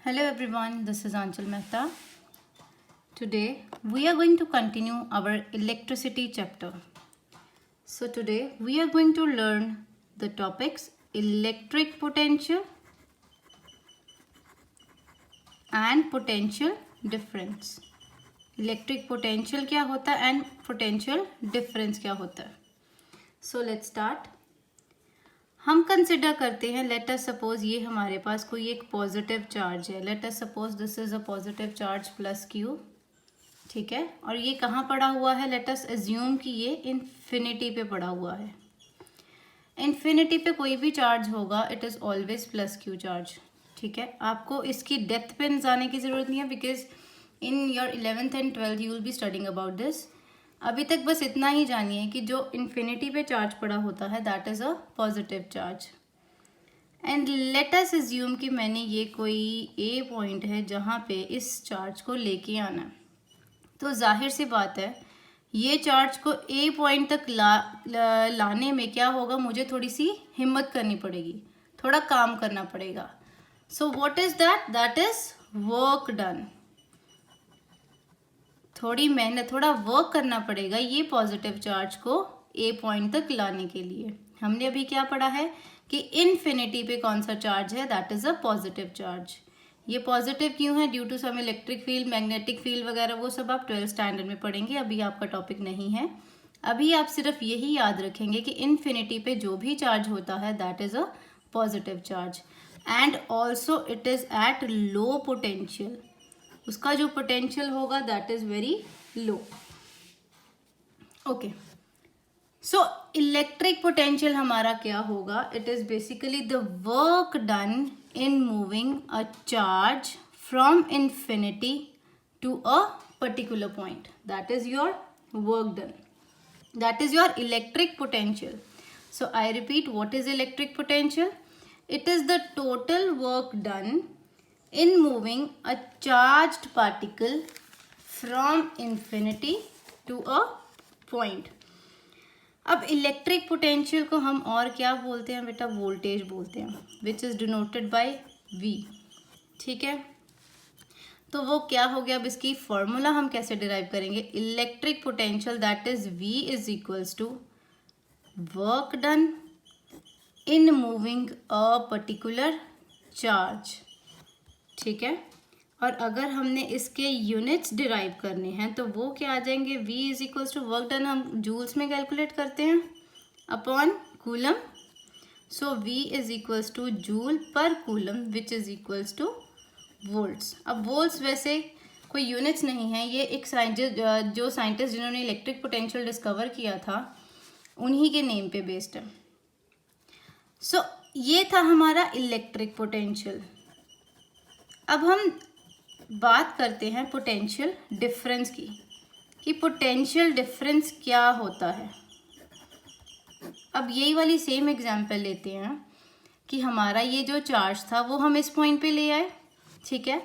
Hello everyone, this is Anchal Mehta. Today we are going to continue our electricity chapter. So today we are going to learn the topics electric potential and potential difference. Electric potential क्या होता है and potential difference क्या होता है. So let's start. हम consider करते हैं let us suppose ये हमारे पास कोई एक पॉजिटिव चार्ज है. Let us suppose this is a positive charge plus Q. ठीक है, और ये कहाँ पड़ा हुआ है? लेट अस एज्यूम कि ये इन्फिनिटी पे पड़ा हुआ है. इन्फिनिटी पे कोई भी चार्ज होगा it is always plus Q charge. ठीक है, आपको इसकी डेप्थ पे जाने की ज़रूरत नहीं है because in your 11th and 12th you will be studying about this. अभी तक बस इतना ही जानिए कि जो इन्फिनिटी पे चार्ज पड़ा होता है that is a positive charge. And let us assume कि मैंने ये कोई ए पॉइंट है जहाँ पे इस चार्ज को लेके आना है. तो जाहिर सी बात है ये चार्ज को ए पॉइंट तक लाने में क्या होगा, मुझे थोड़ी सी हिम्मत करनी पड़ेगी, थोड़ा काम करना पड़ेगा. So what is that? That is work done. थोड़ी मेहनत, थोड़ा वर्क करना पड़ेगा ये पॉजिटिव चार्ज को ए पॉइंट तक लाने के लिए. हमने अभी क्या पढ़ा है कि इन्फिनिटी पे कौन सा चार्ज है? That is a positive charge. ये पॉजिटिव क्यों है? Due to some electric field, magnetic field वगैरह, वो सब आप 12th स्टैंडर्ड में पढ़ेंगे. अभी आपका टॉपिक नहीं है. अभी आप सिर्फ यही याद रखेंगे कि इन्फिनिटी पे जो भी चार्ज होता है that is a positive charge. And also it is at low potential. उसका जो पोटेंशियल होगा that is very low. Okay, so electric potential हमारा क्या होगा? It is basically the work done in moving a charge from infinity to a particular point. That is your work done. That is your electric potential. So I repeat, what is electric potential? It is the total work done in moving a charged particle from infinity to a point. अब electric potential को हम और क्या बोलते हैं बेटा? Voltage बोलते हैं, which is denoted by V. ठीक है, तो वो क्या हो गया? अब इसकी फॉर्मूला हम कैसे डिराइव करेंगे? Electric potential that is V is equals to work done in moving a particular charge. ठीक है, और अगर हमने इसके यूनिट्स डिराइव करने हैं तो वो क्या आ जाएंगे? V is equals to work done हम जूल्स में कैलकुलेट करते हैं upon coulomb. So V is equals to joule per coulomb which is equals to volts. अब वोल्ट्स वैसे कोई यूनिट्स नहीं है, ये एक जो साइंटिस्ट जिन्होंने इलेक्ट्रिक पोटेंशियल डिस्कवर किया था उन्हीं के नेम पे बेस्ड है. सो ये था हमारा इलेक्ट्रिक पोटेंशियल. अब हम बात करते हैं पोटेंशियल डिफरेंस की, कि पोटेंशियल डिफरेंस क्या होता है. अब यही वाली सेम एग्जांपल लेते हैं कि हमारा ये जो चार्ज था वो हम इस पॉइंट पे ले आए. ठीक है,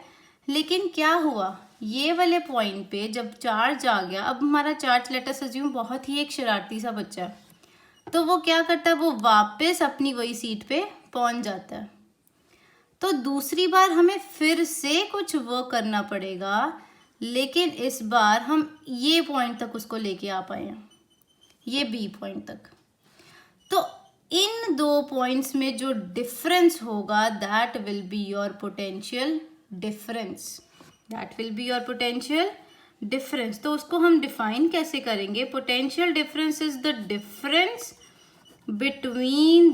लेकिन क्या हुआ? ये वाले पॉइंट पे जब चार्ज आ गया, अब हमारा चार्ज लेट अस अज्यूम बहुत ही एक शरारती सा बच्चा है, तो वो क्या करता है? वो वापस अपनी वही सीट पे पहुंच जाता है. तो दूसरी बार हमें फिर से कुछ वर्क करना पड़ेगा, लेकिन इस बार हम ये पॉइंट तक उसको लेके आ पाए हैं, ये बी पॉइंट तक. तो इन दो पॉइंट्स में जो डिफरेंस होगा that will be your potential difference. That will be your potential difference. तो उसको हम डिफाइन कैसे करेंगे? Potential difference is the difference between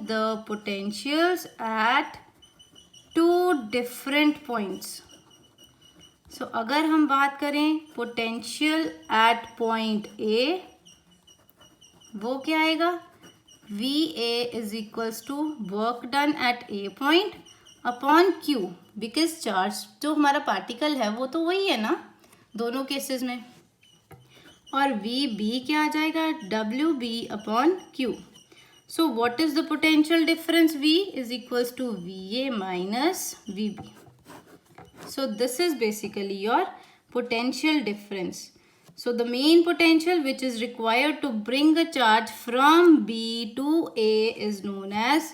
the potentials at two different points. So अगर हम बात करें पोटेंशियल एट पॉइंट A, वो क्या आएगा? VA is equals to work done at A point upon Q. Because charge जो हमारा पार्टिकल है वो तो वही है ना दोनों केसेस में. और VB क्या आ जाएगा? WB upon Q. So what is the potential difference? V is equals to VA minus VB. So this is basically your potential difference. So the main potential which is required to bring a charge from B to A is known as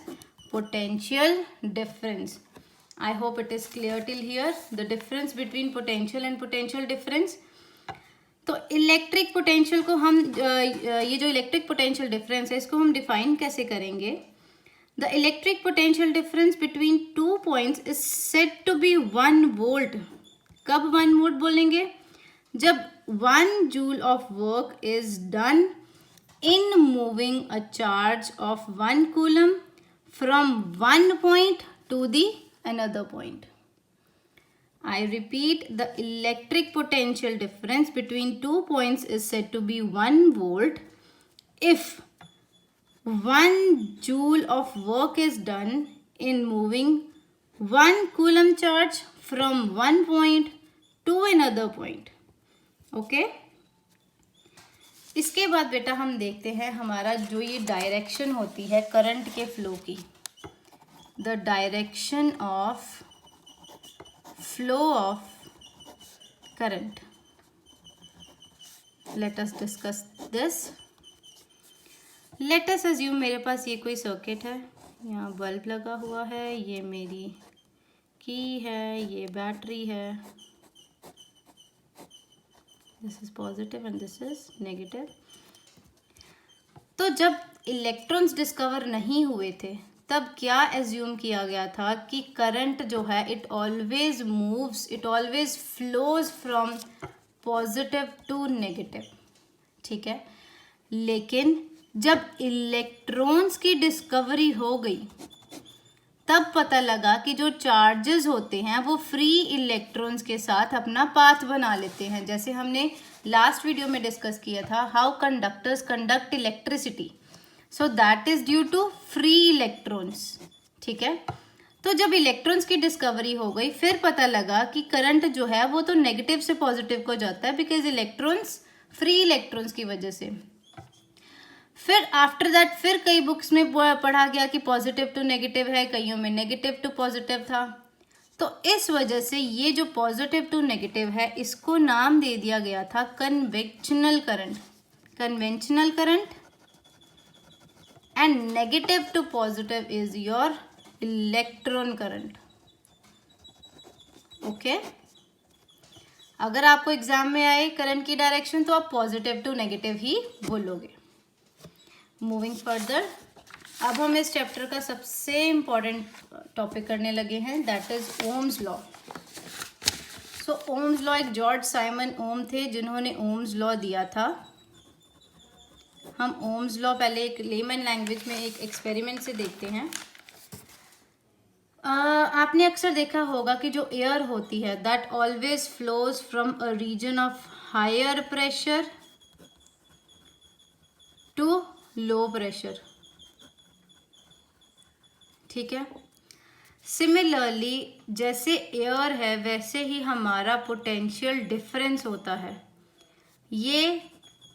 potential difference. I hope it is clear till here, the difference between potential and potential difference. तो electric potential को हम ये जो electric potential difference है इसको हम define कैसे करेंगे? The electric potential difference between 2 points is said to be 1 volt. कब 1 वोल्ट बोलेंगे? जब 1 joule of work is done in moving a charge of 1 coulomb from 1 point to the another point. I repeat, the electric potential difference between 2 points is said to be 1 volt if 1 joule of work is done in moving 1 coulomb charge from one point to another point. Okay? इसके बाद बेटा हम देखते हैं हमारा जो ये direction होती है करंट के फ्लो की. The direction of flow of current. Let us discuss this. Let us assume मेरे पास ये कोई सर्किट है, यहाँ बल्ब लगा हुआ है, ये मेरी की है, ये बैटरी है. This is positive and this is negative. तो जब इलेक्ट्रॉन्स डिस्कवर नहीं हुए थे तब क्या एज्यूम किया गया था कि करंट जो है it always moves, it always flows from positive to negative. ठीक है, लेकिन जब इलेक्ट्रॉन्स की डिस्कवरी हो गई तब पता लगा कि जो चार्जेस होते हैं वो फ्री इलेक्ट्रॉन्स के साथ अपना पाथ बना लेते हैं. जैसे हमने लास्ट वीडियो में डिस्कस किया था, how conductors conduct electricity. So that is due to free electrons. ठीक है, तो जब इलेक्ट्रॉन्स की डिस्कवरी हो गई फिर पता लगा कि करंट जो है वो तो नेगेटिव से पॉजिटिव को जाता है बिकॉज इलेक्ट्रॉन्स, फ्री इलेक्ट्रॉन्स की वजह से. फिर आफ्टर दैट फिर कई बुक्स में पढ़ा गया कि पॉजिटिव टू नेगेटिव है, कईयों में नेगेटिव टू पॉजिटिव था. तो इस वजह से ये जो पॉजिटिव टू नेगेटिव है इसको नाम दे दिया गया था conventional current. Conventional current and negative to positive is your electron current. Okay? अगर आपको एग्जाम में आए करंट की डायरेक्शन तो आप पॉजिटिव टू नेगेटिव ही बोलोगे. मूविंग फर्दर, अब हम इस चैप्टर का सबसे इम्पॉर्टेंट टॉपिक करने लगे हैं, that is Ohm's law. So Ohm's law एक जॉर्ज साइमन ओम थे जिन्होंने ओम्स लॉ दिया था. हम ओम्स लॉ पहले एक लेमन लैंग्वेज में एक एक्सपेरिमेंट से देखते हैं. आपने अक्सर देखा होगा कि जो एयर होती है that always flows from a region of higher pressure to low pressure. ठीक है, सिमिलरली जैसे एयर है वैसे ही हमारा पोटेंशियल डिफरेंस होता है. ये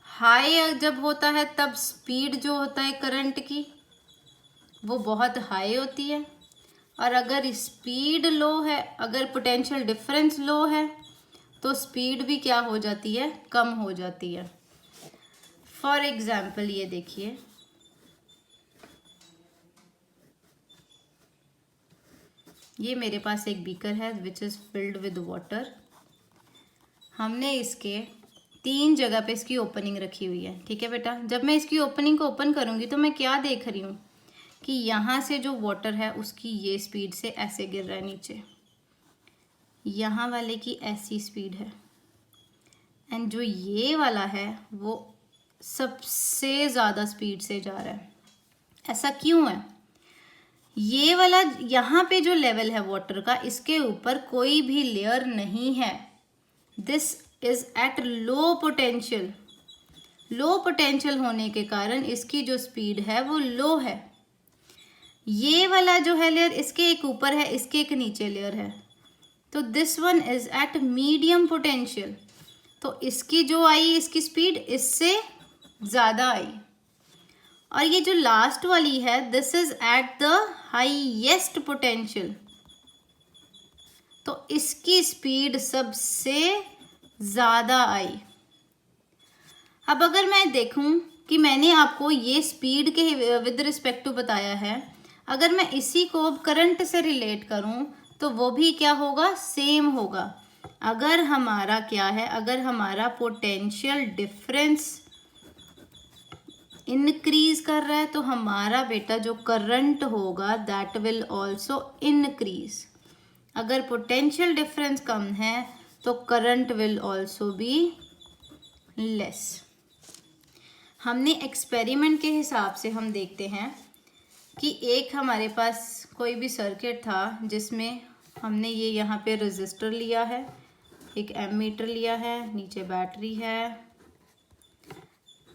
हाई जब होता है तब स्पीड जो होता है करंट की वो बहुत हाई होती है, और अगर स्पीड लो है, अगर पोटेंशियल डिफरेंस लो है तो स्पीड भी क्या हो जाती है, कम हो जाती है. फॉर एग्जाम्पल ये देखिए, ये मेरे पास एक बीकर है which is filled with water. हमने इसके 3 जगह पे इसकी ओपनिंग रखी हुई है. ठीक है बेटा, जब मैं इसकी ओपनिंग को ओपन करूँगी तो मैं क्या देख रही हूँ कि यहाँ से जो वाटर है उसकी ये स्पीड से ऐसे गिर रहा है नीचे, यहाँ वाले की ऐसी स्पीड है, एंड जो ये वाला है वो सबसे ज़्यादा स्पीड से जा रहा है. ऐसा क्यों है? ये वाला यहाँ पे जो लेवल है वाटर का, इसके ऊपर कोई भी लेयर नहीं है. This is eight low potential. Low potential होने के कारण इसकी जो स्पीड है वो लो है. ये वाला जो है लेयर इसके एक ऊपर है, इसके एक नीचे लेयर है, तो this one is eight medium potential. तो इसकी जो आई इसकी स्पीड इससे ज़्यादा आई, और ये जो लास्ट वाली है this is at the highest potential, तो इसकी स्पीड सबसे ज़्यादा आई. अब अगर मैं देखूं कि मैंने आपको ये स्पीड के विद रिस्पेक्ट टू बताया है, अगर मैं इसी को करंट से रिलेट करूं तो वो भी क्या होगा, सेम होगा। अगर हमारा क्या है, अगर हमारा पोटेंशियल डिफरेंस इंक्रीज कर रहा है तो हमारा बेटा जो करंट होगा दैट विल ऑल्सो इंक्रीज। अगर पोटेंशियल डिफरेंस कम है तो current will also be less. हमने एक्सपेरिमेंट के हिसाब से हम देखते हैं कि एक हमारे पास कोई भी सर्किट था जिसमें हमने ये यहाँ पे रेजिस्टर लिया है, एक एमीटर लिया है, नीचे बैटरी है,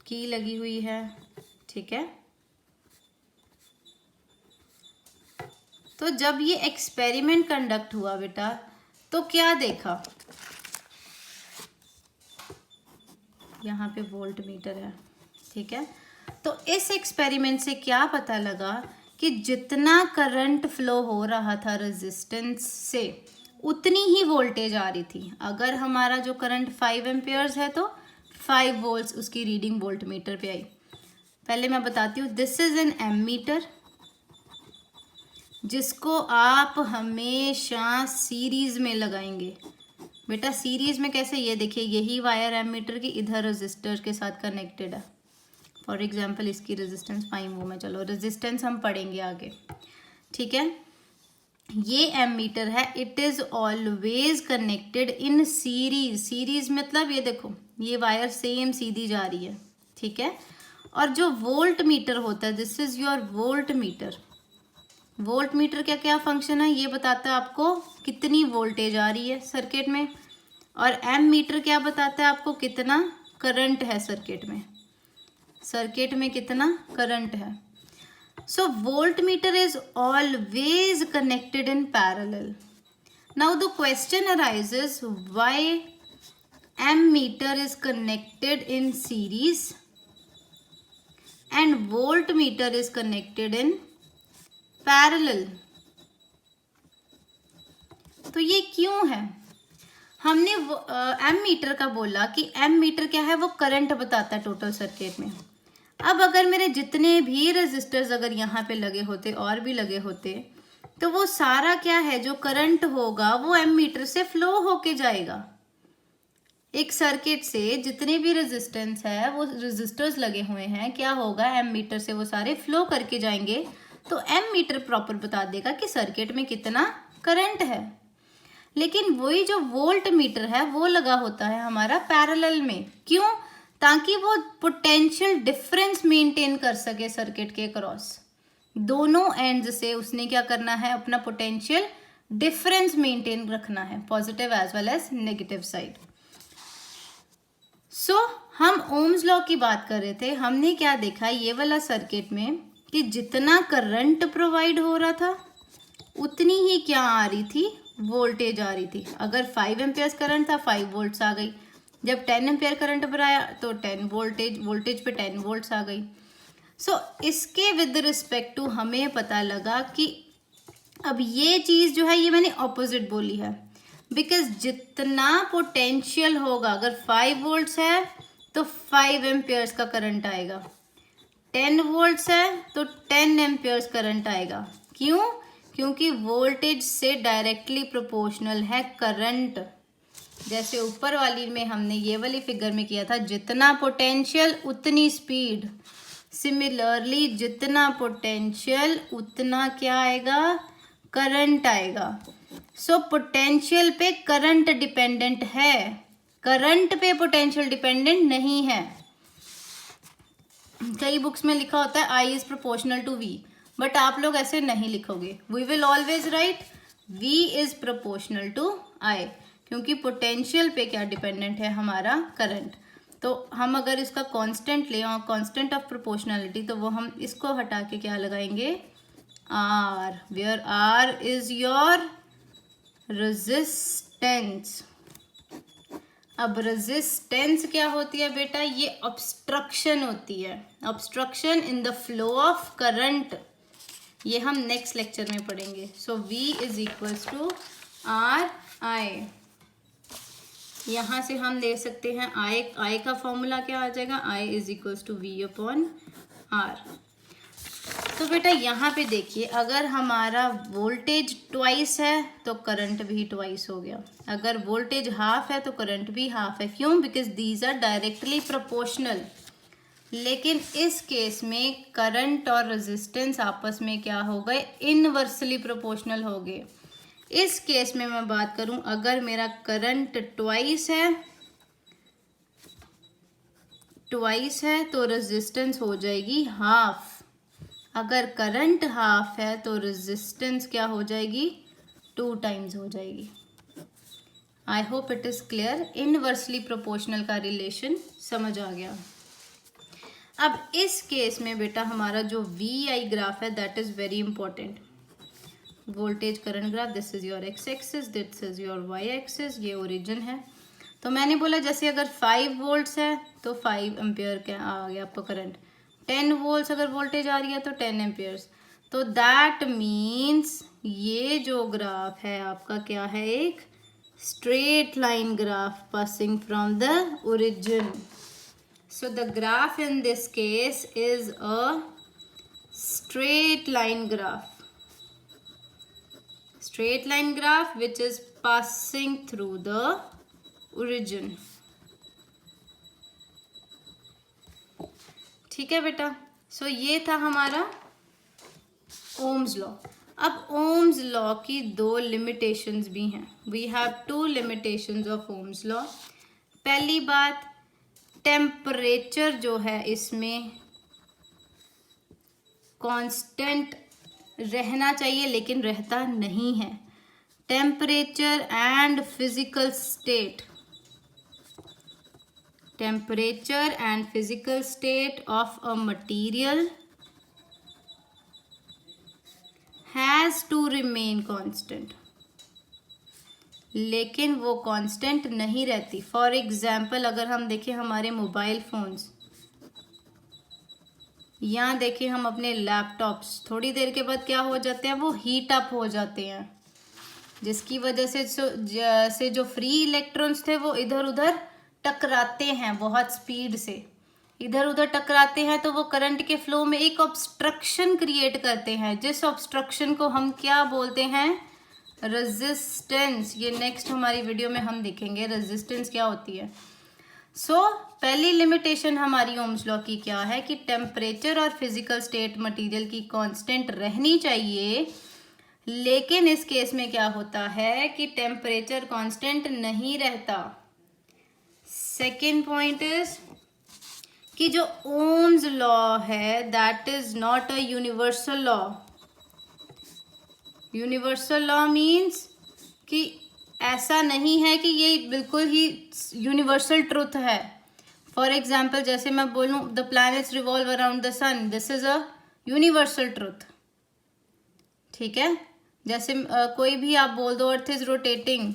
की लगी हुई है, ठीक है। तो जब ये एक्सपेरिमेंट कंडक्ट हुआ बेटा तो क्या देखा, यहाँ पे वोल्ट मीटर है, ठीक है। तो इस एक्सपेरिमेंट से क्या पता लगा कि जितना करंट फ्लो हो रहा था रेजिस्टेंस से उतनी ही वोल्टेज आ रही थी। अगर हमारा जो करंट 5 एम्पियर्स है तो 5 वोल्ट्स उसकी रीडिंग वोल्ट मीटर पे आई। पहले मैं बताती हूँ, दिस इज एन एमीटर जिसको आप हमेशा सीरीज में लगाएंगे। बेटा सीरीज में कैसे, ये देखिए यही वायर एमीटर की इधर रेजिस्टर के साथ कनेक्टेड है। फॉर एग्जाम्पल इसकी रेजिस्टेंस 5 ओम है, चलो रेजिस्टेंस हम पढ़ेंगे आगे, ठीक है। ये एमीटर है, it is always connected in series. Series मतलब ये देखो ये वायर सेम सीधी जा रही है, ठीक है। और जो वोल्ट मीटर होता है, this is your volt meter. Volt meter क्या क्या फंक्शन है ये बताता है आपको कितनी वोल्टेज आ रही है सर्किट में, और एम मीटर क्या बताता है आपको कितना करंट है सर्किट में, सर्किट में कितना करंट है। So voltmeter is always connected in parallel. Now the question arises why ammeter is connected in series and voltmeter is connected in parallel. तो ये क्यों है, हमने एम मीटर का बोला कि एम मीटर क्या है, वो करंट बताता है टोटल सर्किट में। अब अगर मेरे जितने भी रेजिस्टर्स अगर यहाँ पे लगे होते और भी लगे होते तो वो सारा क्या है, जो करंट होगा वो एम मीटर से फ्लो होके जाएगा। एक सर्किट से जितने भी रेजिस्टेंस है वो रेजिस्टर्स लगे हुए हैं, क्या होगा एम मीटर से वो सारे फ्लो करके जाएंगे। तो एम मीटर प्रॉपर बता देगा कि सर्किट में कितना करंट है। लेकिन वही जो वोल्ट मीटर है वो लगा होता है हमारा पैरेलल में, क्यों, ताकि वो पोटेंशियल डिफरेंस मेंटेन कर सके सर्किट के क्रॉस। दोनों एंड्स से उसने क्या करना है, अपना पोटेंशियल डिफरेंस मेंटेन रखना है, positive as well as negative side. So हम ओम्स लॉ की बात कर रहे थे, हमने क्या देखा ये वाला सर्किट में कि जितना करंट प्रोवाइड हो रहा था उतनी ही क्या आ रही थी, वोल्टेज आ रही थी। अगर 5 एम्पियर्स करंट था 5 वोल्ट्स आ गई, जब 10 एम्पियर करंट भराया तो 10 वोल्टेज पे 10 वोल्ट्स आ गई। सो इसके विद रिस्पेक्ट टू हमें पता लगा कि अब ये चीज़ जो है ये मैंने ऑपोजिट बोली है, बिकॉज जितना पोटेंशियल होगा, अगर 5 वोल्ट्स है तो 5 एम्पियर्स का करंट आएगा, 10 वोल्ट्स है तो 10 एम्पियर्स करंट आएगा। क्यों, क्योंकि वोल्टेज से डायरेक्टली प्रोपोर्शनल है करंट। जैसे ऊपर वाली में हमने ये वाली फिगर में किया था, जितना पोटेंशियल उतनी स्पीड, सिमिलरली जितना पोटेंशियल उतना क्या आएगा, करंट आएगा। सो पोटेंशियल पे करंट डिपेंडेंट है, करंट पे पोटेंशियल डिपेंडेंट नहीं है। कई बुक्स में लिखा होता है I is proportional to V, but आप लोग ऐसे नहीं लिखोगे। We will always write V is proportional to I, क्योंकि पोटेंशियल पे क्या डिपेंडेंट है, हमारा करंट। तो हम अगर इसका कांस्टेंट ले और कांस्टेंट ऑफ प्रोपोर्शनलिटी, तो वो हम इसको हटा के क्या लगाएंगे, R, where R is your resistance. अब रेजिस्टेंस क्या होती है बेटा, ये ऑब्स्ट्रक्शन होती है, obstruction in the flow of current. ये हम नेक्स्ट लेक्चर में पढ़ेंगे। So V is equals to R I। यहाँ से हम ले सकते हैं आई का फॉर्मूला क्या आ जाएगा, I is equals to V upon R. तो बेटा यहाँ पे देखिए, अगर हमारा वोल्टेज ट्वाइस है तो करंट भी ट्वाइस हो गया, अगर वोल्टेज हाफ है तो करंट भी हाफ है। क्यों? Because these are directly proportional. लेकिन इस केस में करंट और रेजिस्टेंस आपस में क्या हो गए, इनवर्सली प्रोपोर्शनल हो गए। इस केस में मैं बात करूं, अगर मेरा करंट ट्वाइस है तो रेजिस्टेंस हो जाएगी हाफ। अगर करंट हाफ है तो रेजिस्टेंस क्या हो जाएगी, 2 टाइम्स हो जाएगी। I hope it is clear. Inversely proportional का रिलेशन समझ आ गया। अब इस केस में बेटा हमारा जो वी आई ग्राफ है that is very important. Voltage current graph, this is your X axis, this is your Y axis, ये ओरिजिन है। तो मैंने बोला जैसे अगर 5 वोल्ट्स है तो 5 एम्पियर क्या आ गया आपका करंट, 10 वोल्ट्स अगर वोल्टेज आ रही है तो 10 एम्पियर्स। तो दैट मीन्स ये जो ग्राफ है आपका क्या है, एक straight line graph passing from the origin. So the graph in this case is a straight line graph. Straight line graph which is passing through the origin. ठीक है बेटा। So ये था हमारा ओम्स लॉ। अब ओम्स लॉ की 2 limitations भी हैं। We have 2 limitations of Ohm's law. पहली बात, टेम्परेचर जो है इसमें कांस्टेंट रहना चाहिए लेकिन रहता नहीं है। Temperature and physical state, temperature and physical state of a material has to remain constant, लेकिन वो कांस्टेंट नहीं रहती। फॉर एग्जाम्पल अगर हम देखें हमारे मोबाइल फोन्स, यहाँ देखिए हम अपने लैपटॉप्स, थोड़ी देर के बाद क्या हो जाते हैं, वो हीट अप हो जाते हैं, जिसकी वजह से जो फ्री इलेक्ट्रॉन्स थे वो इधर उधर टकराते हैं, बहुत स्पीड से इधर उधर टकराते हैं। तो वो करंट के फ्लो में एक ऑब्स्ट्रक्शन क्रिएट करते हैं, जिस ऑब्स्ट्रक्शन को हम क्या बोलते हैं, रेजिस्टेंस। ये नेक्स्ट हमारी वीडियो में हम देखेंगे रेजिस्टेंस क्या होती है। पहली लिमिटेशन हमारी ओम्स लॉ की क्या है कि टेम्परेचर और फिजिकल स्टेट मटेरियल की कांस्टेंट रहनी चाहिए, लेकिन इस केस में क्या होता है कि टेम्परेचर कांस्टेंट नहीं रहता। सेकेंड पॉइंट इज कि जो ओम्स लॉ है that is not a universal law. Universal law means कि ऐसा नहीं है कि ये बिल्कुल ही यूनिवर्सल ट्रुथ है। फॉर एग्जाम्पल जैसे मैं बोलूँ the planets revolve around the sun, this is a universal truth. ठीक है, जैसे कोई भी आप बोल दो अर्थ इज रोटेटिंग,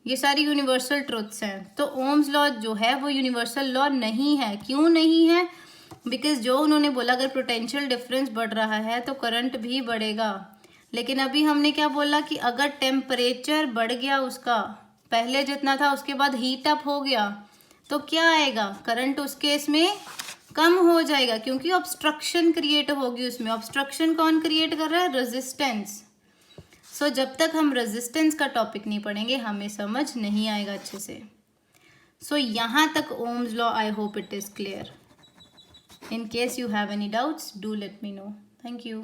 ये सारी यूनिवर्सल ट्रुथ्स हैं। तो ओम्स लॉ जो है वो यूनिवर्सल लॉ नहीं है। क्यों नहीं है? बिकॉज जो उन्होंने बोला अगर पोटेंशियल डिफरेंस बढ़ रहा है तो करंट भी बढ़ेगा। लेकिन अभी हमने क्या बोला कि अगर टेम्परेचर बढ़ गया उसका पहले जितना था उसके बाद हीट अप हो गया तो क्या आएगा, करंट उस केस में कम हो जाएगा, क्योंकि ऑब्स्ट्रक्शन क्रिएट होगी उसमें। ऑब्स्ट्रक्शन कौन क्रिएट कर रहा है? रेजिस्टेंस। जब तक हम रेजिस्टेंस का टॉपिक नहीं पढ़ेंगे हमें समझ नहीं आएगा अच्छे से। यहाँ तक Ohm's law, I hope it is clear. In case you have any doubts, do let me know. Thank you.